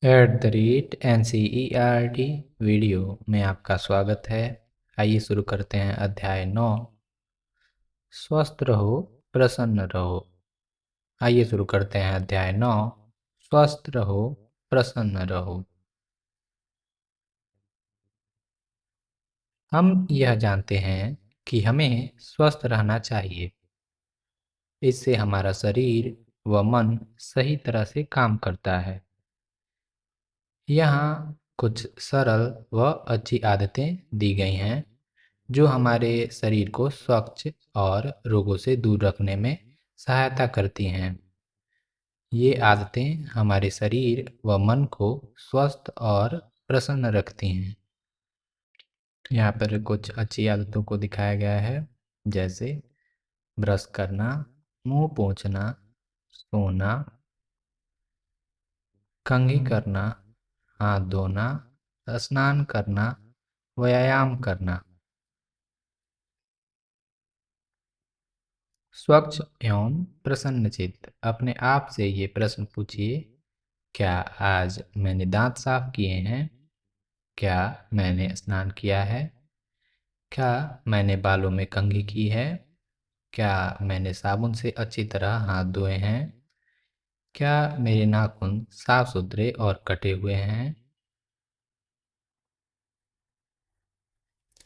NCERT video में आपका स्वागत है। आइए शुरू करते हैं अध्याय 9। स्वस्थ रहो, प्रसन्न रहो। आइए शुरू करते हैं अध्याय 9। स्वस्थ रहो, प्रसन्न रहो। हम यह जानते हैं कि हमें स्वस्थ रहना चाहिए। इससे हमारा शरीर व मन सही तरह से काम करता है। यहाँ कुछ सरल व अच्छी आदतें दी गई हैं जो हमारे शरीर को स्वच्छ और रोगों से दूर रखने में सहायता करती हैं। ये आदतें हमारे शरीर व मन को स्वस्थ और प्रसन्न रखती हैं। यहाँ पर कुछ अच्छी आदतों को दिखाया गया है, जैसे ब्रश करना, मुंह पोंछना, सोना, कंघी करना, हाथ धोना, स्नान करना, व्यायाम करना। स्वच्छ एवं प्रसन्नचित्त अपने आप से ये प्रश्न पूछिए, क्या आज मैंने दांत साफ किए हैं? क्या मैंने स्नान किया है? क्या मैंने बालों में कंघी की है? क्या मैंने साबुन से अच्छी तरह हाथ धोए हैं? क्या मेरे नाखून साफ सुथरे और कटे हुए हैं?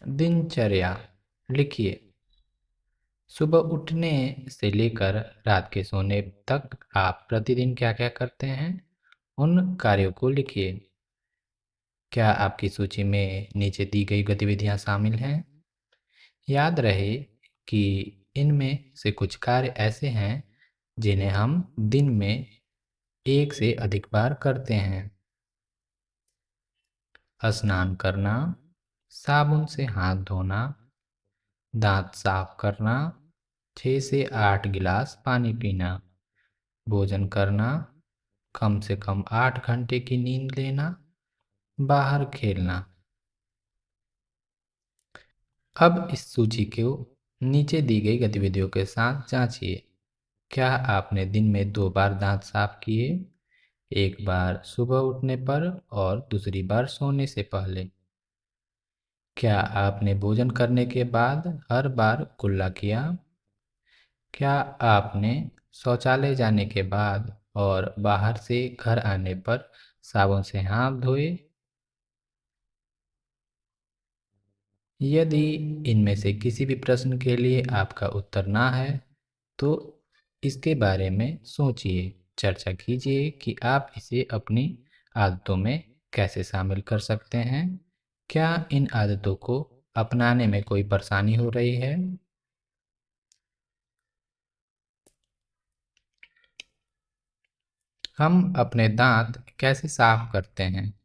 दिनचर्या लिखिए। सुबह उठने से लेकर रात के सोने तक आप प्रतिदिन क्या-क्या करते हैं? उन कार्यों को लिखिए। क्या आपकी सूची में नीचे दी गई गतिविधियां शामिल हैं? याद रहे कि इनमें से कुछ कार्य ऐसे हैं जिन्हें हम दिन में एक से अधिक बार करते हैं। स्नान करना, साबुन से हाथ धोना, दांत साफ करना, 6 से 8 गिलास पानी पीना, भोजन करना, कम से कम 8 घंटे की नींद लेना, बाहर खेलना। अब इस सूची को नीचे दी गई गतिविधियों के साथ जांचिए। क्या आपने दिन में 2 बार दांत साफ किए? एक बार सुबह उठने पर और दूसरी बार सोने से पहले? क्या आपने भोजन करने के बाद हर बार कुल्ला किया? क्या आपने शौचालय जाने के बाद और बाहर से घर आने पर साबुन से हाथ धोए? यदि इनमें से किसी भी प्रश्न के लिए आपका उत्तर ना है, तो इसके बारे में सोचिए, चर्चा कीजिए कि आप इसे अपनी आदतों में कैसे शामिल कर सकते हैं। क्या इन आदतों को अपनाने में कोई परेशानी हो रही है? हम अपने दांत कैसे साफ करते हैं?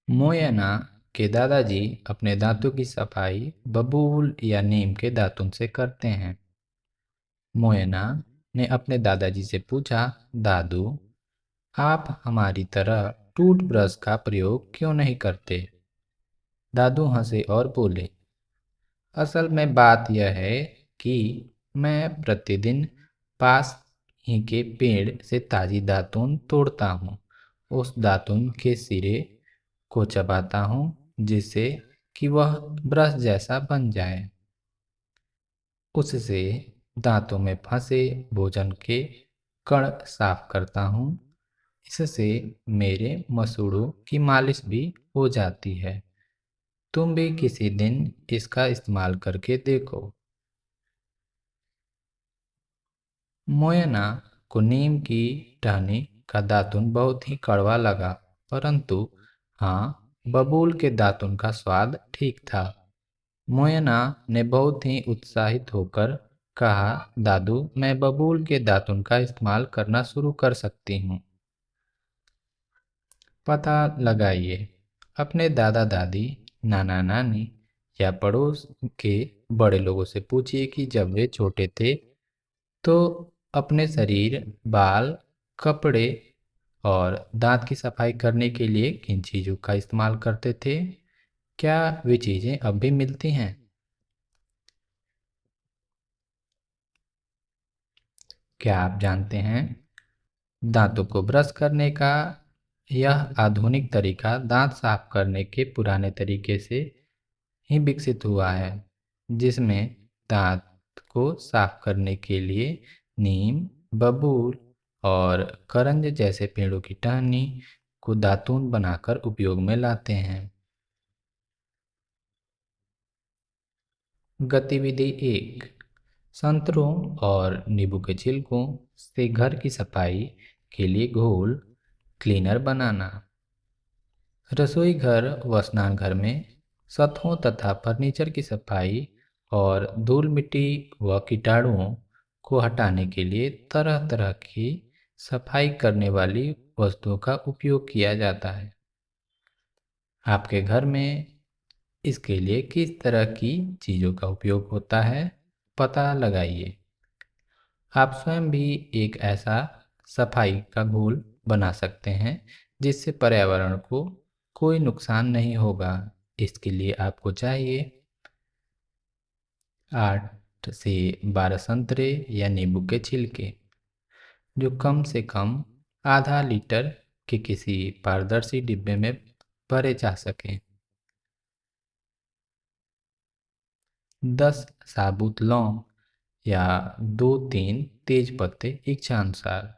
मोयना के दादाजी अपने दांतों की सफाई बबूल या नीम के दातुन से करते हैं। मोयना ने अपने दादाजी से पूछा, दादू, आप हमारी तरह टूथब्रश का प्रयोग क्यों नहीं करते? दादू हंसे और बोले, असल में बात यह है कि मैं प्रतिदिन पास ही के पेड़ से ताजी दातून तोड़ता हूँ। उस दातून के सिरे को चबाता हूँ जिससे कि वह ब्रश जैसा बन जाए। उससे दांतों में फंसे भोजन के कण साफ करता हूँ। इससे मेरे मसूड़ों की मालिश भी हो जाती है। तुम भी किसी दिन इसका इस्तेमाल करके देखो। मोयना को नीम की टहनी का दातुन बहुत ही कड़वा लगा, परंतु हाँ, बबूल के दातुन का स्वाद ठीक था। मोयना ने बहुत ही उत्साहित होकर कहा, दादू, मैं बबूल के दातुन का इस्तेमाल करना शुरू कर सकती हूँ। पता लगाइए। अपने दादा दादी, नाना नानी या पड़ोस के बड़े लोगों से पूछिए कि जब वे छोटे थे तो अपने शरीर, बाल, कपड़े और दांत की सफाई करने के लिए किन चीज़ों का इस्तेमाल करते थे। क्या वे चीज़ें अब भी मिलती हैं? क्या आप जानते हैं, दांतों को ब्रश करने का यह आधुनिक तरीका दांत साफ करने के पुराने तरीके से ही विकसित हुआ है, जिसमें दांत को साफ करने के लिए नीम, बबूल और करंज जैसे पेड़ों की टहनी को दातून बनाकर उपयोग में लाते हैं। गतिविधि 1। संतरों और नींबू के छिलकों से घर की सफाई के लिए घोल क्लीनर बनाना। रसोई घर व स्नानघर में सतहों तथा फर्नीचर की सफाई और धूल मिट्टी व कीटाणुओं को हटाने के लिए तरह तरह की सफाई करने वाली वस्तुओं का उपयोग किया जाता है। आपके घर में इसके लिए किस तरह की चीज़ों का उपयोग होता है, पता लगाइए। आप स्वयं भी एक ऐसा सफाई का घोल बना सकते हैं जिससे पर्यावरण को कोई नुकसान नहीं होगा। इसके लिए आपको चाहिए 8 से 12 संतरे या नींबू के छिलके, जो कम से कम आधा लीटर के किसी पारदर्शी डिब्बे में भरे जा सकें। 10 साबुत लौंग या 2-3 तेज पत्ते इच्छानुसार।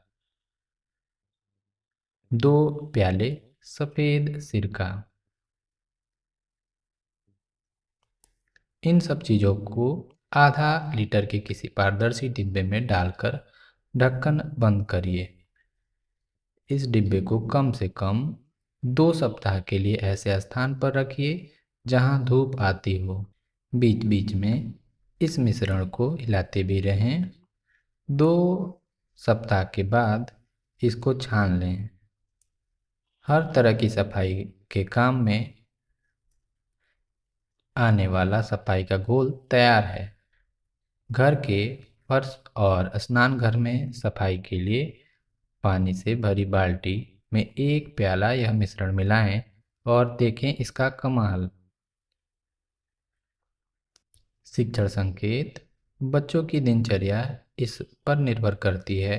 2 प्याले सफ़ेद सिरका। इन सब चीज़ों को आधा लीटर के किसी पारदर्शी डिब्बे में डालकर ढक्कन बंद करिए। इस डिब्बे को कम से कम 2 सप्ताह के लिए ऐसे स्थान पर रखिए जहां धूप आती हो। बीच बीच में इस मिश्रण को हिलाते भी रहें। 2 सप्ताह के बाद इसको छान लें। हर तरह की सफाई के काम में आने वाला सफाई का घोल तैयार है। घर के फर्श और स्नानघर में सफाई के लिए पानी से भरी बाल्टी में 1 प्याला यह मिश्रण मिलाएं और देखें इसका कमाल। शिक्षण संकेत। बच्चों की दिनचर्या इस पर निर्भर करती है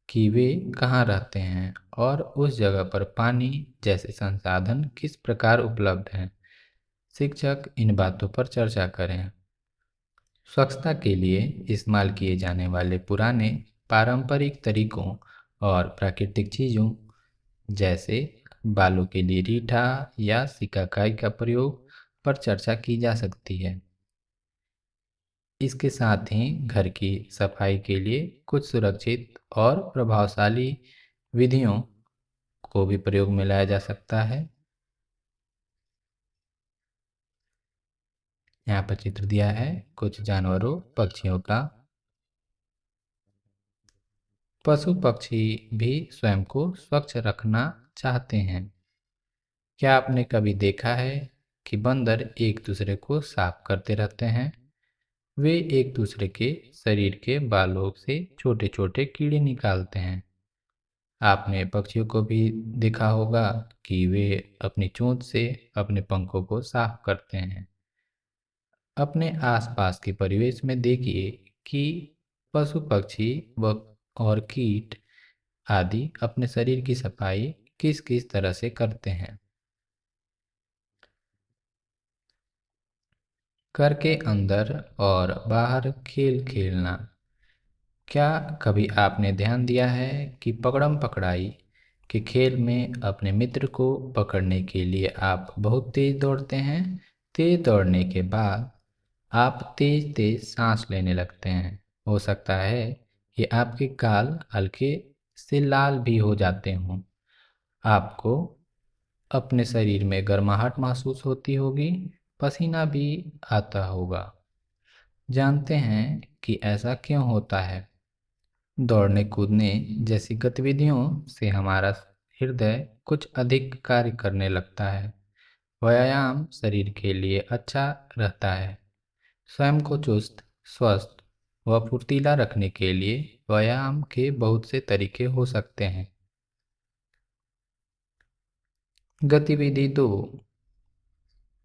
कि वे कहाँ रहते हैं और उस जगह पर पानी जैसे संसाधन किस प्रकार उपलब्ध हैं। शिक्षक इन बातों पर चर्चा करें। स्वच्छता के लिए इस्तेमाल किए जाने वाले पुराने पारंपरिक तरीकों और प्राकृतिक चीज़ों जैसे बालों के लिए रीठा या सिकाकाई का प्रयोग पर चर्चा की जा सकती है। इसके साथ ही घर की सफाई के लिए कुछ सुरक्षित और प्रभावशाली विधियों को भी प्रयोग में लाया जा सकता है। यहाँ पर चित्र दिया है कुछ जानवरों पक्षियों का। पशु पक्षी भी स्वयं को स्वच्छ रखना चाहते हैं। क्या आपने कभी देखा है कि बंदर एक दूसरे को साफ करते रहते हैं? वे एक दूसरे के शरीर के बालों से छोटे छोटे कीड़े निकालते हैं। आपने पक्षियों को भी देखा होगा कि वे अपनी चोंच से अपने पंखों को साफ करते हैं। अपने आसपास के परिवेश में देखिए कि पशु पक्षी व और कीट आदि अपने शरीर की सफाई किस किस तरह से करते हैं। घर के अंदर और बाहर खेल खेलना। क्या कभी आपने ध्यान दिया है कि पकड़म पकड़ाई के खेल में अपने मित्र को पकड़ने के लिए आप बहुत तेज दौड़ते हैं? तेज दौड़ने के बाद आप तेज तेज सांस लेने लगते हैं। हो सकता है कि आपके गाल हल्के से लाल भी हो जाते हों। आपको अपने शरीर में गर्माहट महसूस होती होगी, पसीना भी आता होगा। जानते हैं कि ऐसा क्यों होता है? दौड़ने कूदने जैसी गतिविधियों से हमारा हृदय कुछ अधिक कार्य करने लगता है। व्यायाम शरीर के लिए अच्छा रहता है। स्वयं को चुस्त, स्वस्थ व फुर्तीला रखने के लिए व्यायाम के बहुत से तरीके हो सकते हैं। गतिविधि 2।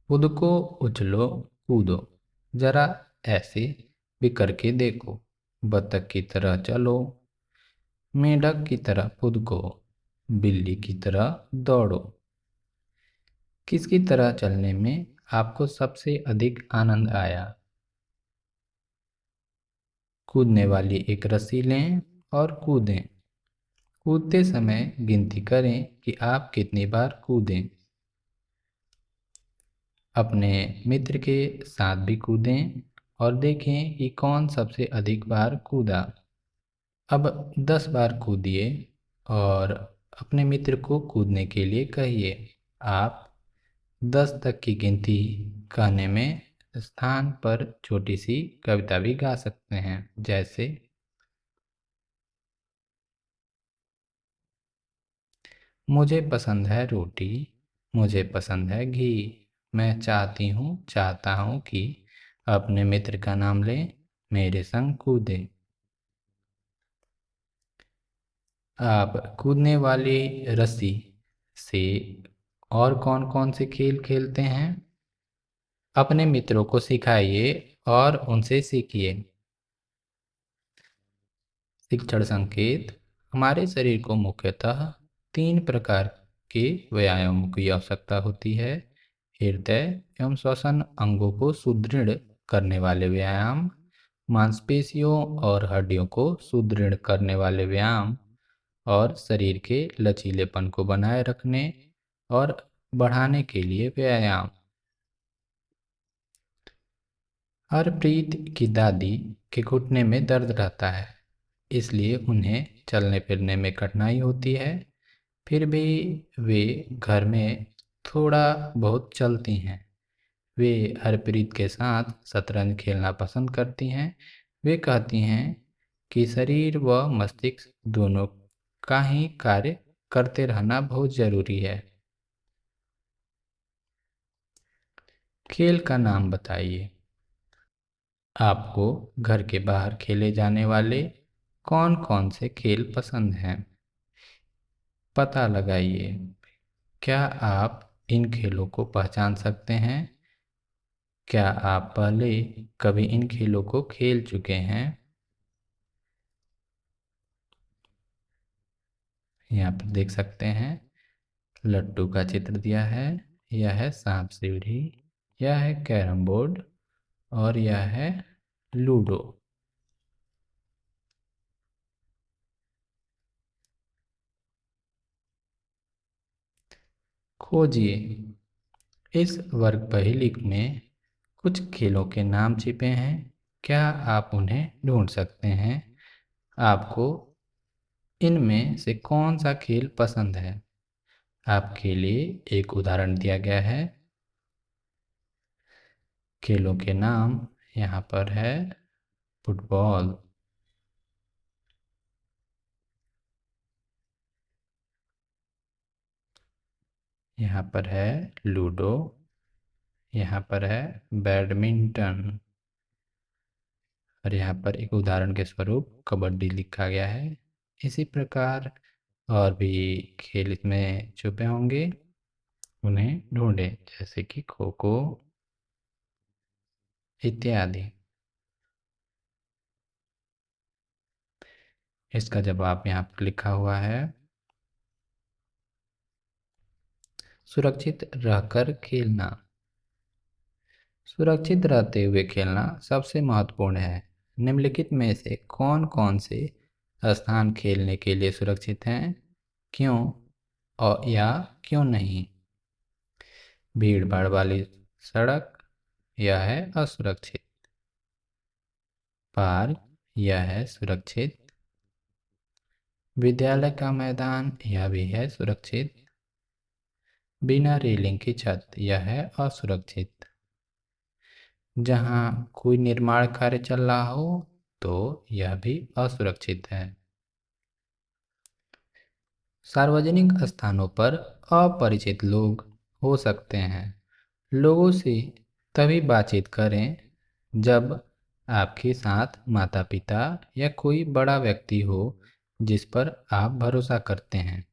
खुद को उछलो कूदो। जरा ऐसे भी करके देखो। बत्तख की तरह चलो, मेंढक की तरह कूदो, बिल्ली की तरह दौड़ो। किसकी तरह चलने में आपको सबसे अधिक आनंद आया? कूदने वाली एक रस्सी लें और कूदें। कूदते समय गिनती करें कि आप कितनी बार कूदें। अपने मित्र के साथ भी कूदें और देखें कि कौन सबसे अधिक बार कूदा। अब 10 बार कूदिए और अपने मित्र को कूदने के लिए कहिए। आप 10 तक की गिनती कहने में स्थान पर छोटी सी कविता भी गा सकते हैं, जैसे मुझे पसंद है रोटी, मुझे पसंद है घी, मैं चाहता हूँ कि अपने मित्र का नाम लें, मेरे संग कूदें। आप कूदने वाली रस्सी से और कौन-कौन से खेल खेलते हैं? अपने मित्रों को सिखाइए और उनसे सीखिए। शिक्षण संकेत। हमारे शरीर को मुख्यतः 3 प्रकार के व्यायामों की आवश्यकता होती है: हृदय एवं श्वसन अंगों को सुदृढ़ करने वाले व्यायाम, मांसपेशियों और हड्डियों को सुदृढ़ करने वाले व्यायाम, और शरीर के लचीलेपन को बनाए रखने और बढ़ाने के लिए व्यायाम। हरप्रीत की दादी के घुटने में दर्द रहता है, इसलिए उन्हें चलने फिरने में कठिनाई होती है। फिर भी वे घर में थोड़ा बहुत चलती हैं। वे हरप्रीत के साथ शतरंज खेलना पसंद करती हैं। वे कहती हैं कि शरीर व मस्तिष्क दोनों का ही कार्य करते रहना बहुत ज़रूरी है। खेल का नाम बताइए। आपको घर के बाहर खेले जाने वाले कौन-कौन से खेल पसंद हैं? पता लगाइए। क्या आप इन खेलों को पहचान सकते हैं? क्या आप पहले कभी इन खेलों को खेल चुके हैं? यहाँ पर देख सकते हैं, लट्टू का चित्र दिया है। यह है सांप सीढ़ी, यह है कैरम बोर्ड और यह है लूडो। खोजिए। इस वर्ग पहेली में कुछ खेलों के नाम छिपे हैं। क्या आप उन्हें ढूंढ सकते हैं? आपको इनमें से कौन सा खेल पसंद है? आपके लिए एक उदाहरण दिया गया है। खेलों के नाम यहाँ पर है: फुटबॉल, यहाँ पर है लूडो, यहाँ पर है बैडमिंटन, और यहाँ पर एक उदाहरण के स्वरूप कबड्डी लिखा गया है। इसी प्रकार और भी खेल इसमें छुपे होंगे, उन्हें ढूंढें, जैसे कि खो खो इत्यादि। इसका जवाब यहाँ पर लिखा हुआ है: सुरक्षित रहकर खेलना। सुरक्षित रहते हुए खेलना सबसे महत्वपूर्ण है। निम्नलिखित में से कौन-कौन से स्थान खेलने के लिए सुरक्षित हैं? क्यों और या क्यों नहीं? भीड़-भाड़ वाली सड़क, यह है असुरक्षित। पार्क, यह है सुरक्षित। विद्यालय का मैदान, यह भी है सुरक्षित। बिना रेलिंग की छत, यह है असुरक्षित। जहाँ कोई निर्माण कार्य चल रहा हो तो यह भी असुरक्षित है। सार्वजनिक स्थानों पर अपरिचित लोग हो सकते हैं। लोगों से तभी बातचीत करें जब आपके साथ माता-पिता या कोई बड़ा व्यक्ति हो जिस पर आप भरोसा करते हैं।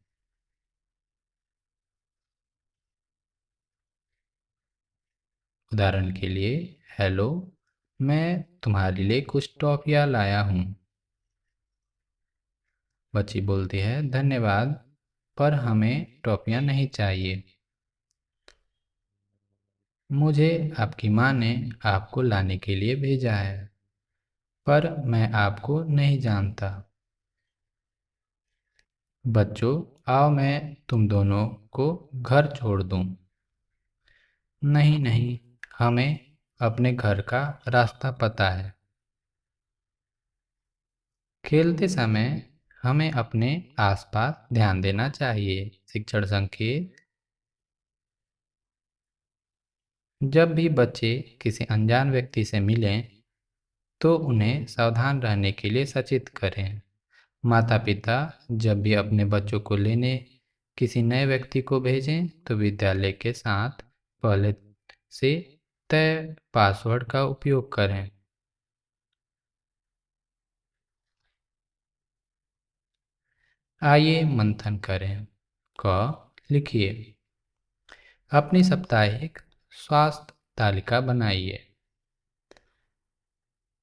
उदाहरण के लिए, हेलो, मैं तुम्हारे लिए कुछ टॉफियाँ लाया हूँ। बच्ची बोलती है, धन्यवाद, पर हमें टॉफियाँ नहीं चाहिए। मुझे आपकी माँ ने आपको लाने के लिए भेजा है, पर मैं आपको नहीं जानता। बच्चों, आओ मैं तुम दोनों को घर छोड़ दूँ। नहीं नहीं, हमें अपने घर का रास्ता पता है। खेलते समय हमें अपने आसपास ध्यान देना चाहिए। शिक्षण संकेत। जब भी बच्चे किसी अनजान व्यक्ति से मिलें तो उन्हें सावधान रहने के लिए सचेत करें। माता-पिता जब भी अपने बच्चों को लेने किसी नए व्यक्ति को भेजें तो विद्यालय के साथ पहले से तय पासवर्ड का उपयोग करें। आइए मंथन करें। क लिखिए। अपनी साप्ताहिक स्वास्थ्य तालिका बनाइए।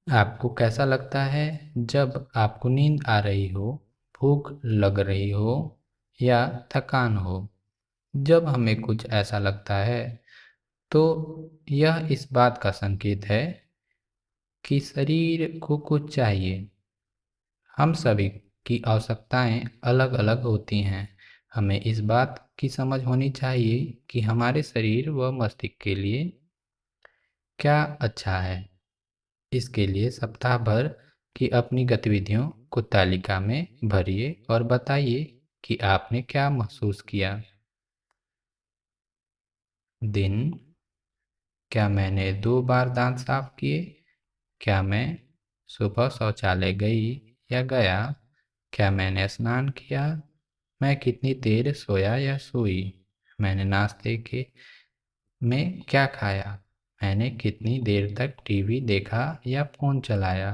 आपको कैसा लगता है जब आपको नींद आ रही हो, भूख लग रही हो या थकान हो? जब हमें कुछ ऐसा लगता है तो यह इस बात का संकेत है कि शरीर को कुछ चाहिए। हम सभी की आवश्यकताएं अलग-अलग होती हैं। हमें इस बात की समझ होनी चाहिए कि हमारे शरीर व मस्तिष्क के लिए क्या अच्छा है। इसके लिए सप्ताह भर की अपनी गतिविधियों को तालिका में भरिए और बताइए कि आपने क्या महसूस किया। दिन। क्या मैंने 2 बार दांत साफ किए? क्या मैं सुबह शौचालय गई या गया? क्या मैंने स्नान किया? मैं कितनी देर सोया या सोई? मैंने नाश्ते के में क्या खाया? मैंने कितनी देर तक टीवी देखा या फ़ोन चलाया?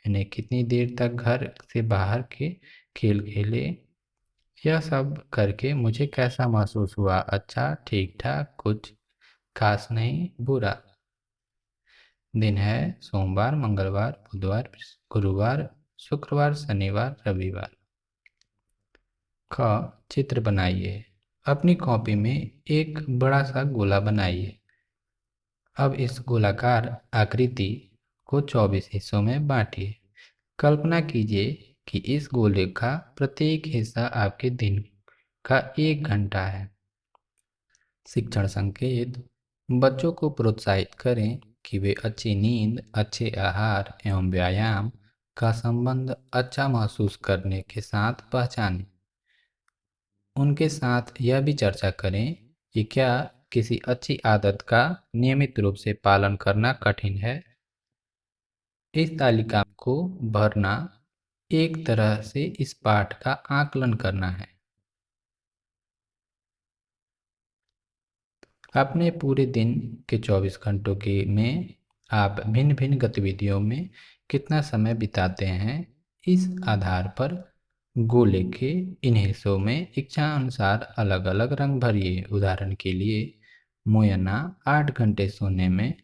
मैंने कितनी देर तक घर से बाहर के खेल खेले? यह सब करके मुझे कैसा महसूस हुआ? अच्छा, ठीक-ठाक, कुछ खास नहीं, बुरा। दिन है सोमवार, मंगलवार, बुधवार, गुरुवार, शुक्रवार, शनिवार, रविवार। ख चित्र बनाइए। अपनी कॉपी में एक बड़ा सा गोला बनाइए। अब इस गोलाकार आकृति को 24 हिस्सों में बांटिए। कल्पना कीजिए कि इस गोले का प्रत्येक हिस्सा आपके दिन का 1 घंटा है। शिक्षण संकेत। बच्चों को प्रोत्साहित करें कि वे अच्छी नींद, अच्छे आहार एवं व्यायाम का संबंध अच्छा महसूस करने के साथ पहचानें। उनके साथ यह भी चर्चा करें कि क्या किसी अच्छी आदत का नियमित रूप से पालन करना कठिन है। इस तालिका को भरना एक तरह से इस पाठ का आकलन करना है। अपने पूरे दिन के 24 घंटों के में आप भिन्न-भिन्न गतिविधियों में कितना समय बिताते हैं, इस आधार पर गोले के इन हिस्सों में इच्छानुसार अलग-अलग रंग भरिए। उदाहरण के लिए, मोयना 8 घंटे सोने में,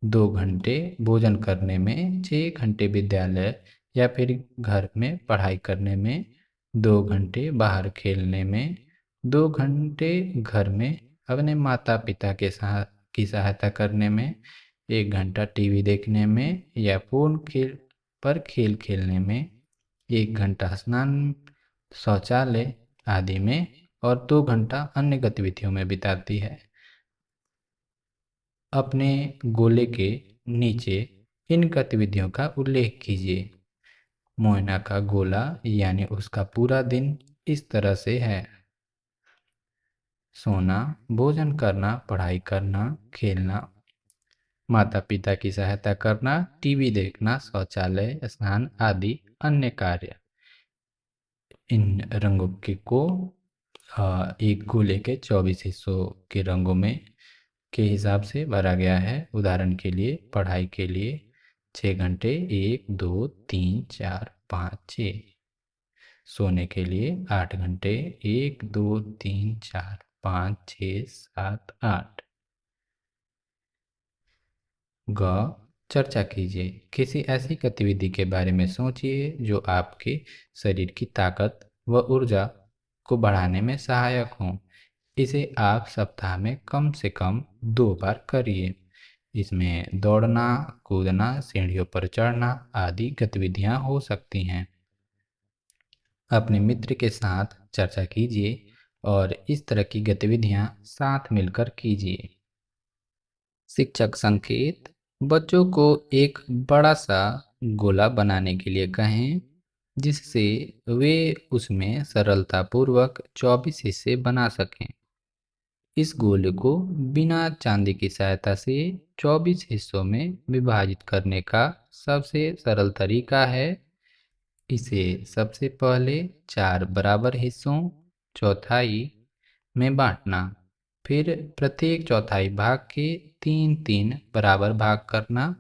2 घंटे भोजन करने में, 6 घंटे विद्यालय या फिर घर में पढ़ाई करने में, 2 घंटे बाहर खेलने में, 2 घंटे घर में अपने माता-पिता के साथ की सहायता करने में, 1 घंटा टीवी देखने में या फ़ोन पर खेल खेलने में, 1 घंटा स्नान, शौचालय आदि में और 2 घंटा अन्य गतिविधियों में बिताती है। अपने गोले के नीचे इन गतिविधियों का उल्लेख कीजिए। मोयना का गोला यानी उसका पूरा दिन इस तरह से है: सोना, भोजन करना, पढ़ाई करना, खेलना, माता-पिता की सहायता करना, टीवी देखना, शौचालय, स्नान आदि अन्य कार्य। इन रंगों को एक गोले के 24 हिस्सों के रंगों में के हिसाब से भरा गया है। उदाहरण के लिए, पढ़ाई के लिए 6 घंटे, 1, 2, 3, 4, 5, 6। सोने के लिए 8 घंटे, 1, 2, 3, 4, 5, 6, 7, 8। ग चर्चा कीजिए। किसी ऐसी गतिविधि के बारे में सोचिए जो आपके शरीर की ताकत व ऊर्जा को बढ़ाने में सहायक हों। इसे आप सप्ताह में कम से कम 2 बार करिए। इसमें दौड़ना, कूदना, सीढ़ियों पर चढ़ना आदि गतिविधियां हो सकती हैं। अपने मित्र के साथ चर्चा कीजिए और इस तरह की गतिविधियां साथ मिलकर कीजिए। शिक्षक संकेत: बच्चों को एक बड़ा सा गोला बनाने के लिए कहें, जिससे वे उसमें सरलतापूर्वक 24 हिस्से बना सकें। इस गोले को बिना चांदी की सहायता से 24 हिस्सों में विभाजित करने का सबसे सरल तरीका है इसे सबसे पहले 4 बराबर हिस्सों चौथाई में बांटना, फिर प्रत्येक चौथाई भाग के 3-3 बराबर भाग करना।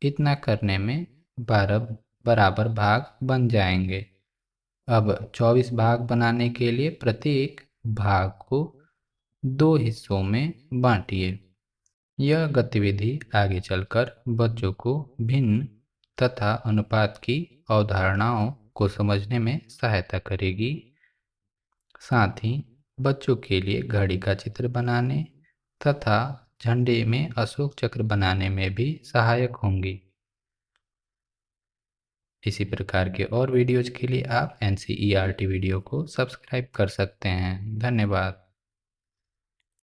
इतना करने में 12 बराबर भाग बन जाएंगे। अब 24 भाग बनाने के लिए प्रत्येक भाग को 2 हिस्सों में बांटिए। यह गतिविधि आगे चलकर बच्चों को भिन्न तथा अनुपात की अवधारणाओं को समझने में सहायता करेगी। साथ ही बच्चों के लिए घड़ी का चित्र बनाने तथा झंडे में अशोक चक्र बनाने में भी सहायक होंगी। इसी प्रकार के और वीडियोज के लिए आप NCERT वीडियो को सब्सक्राइब कर सकते हैं। धन्यवाद।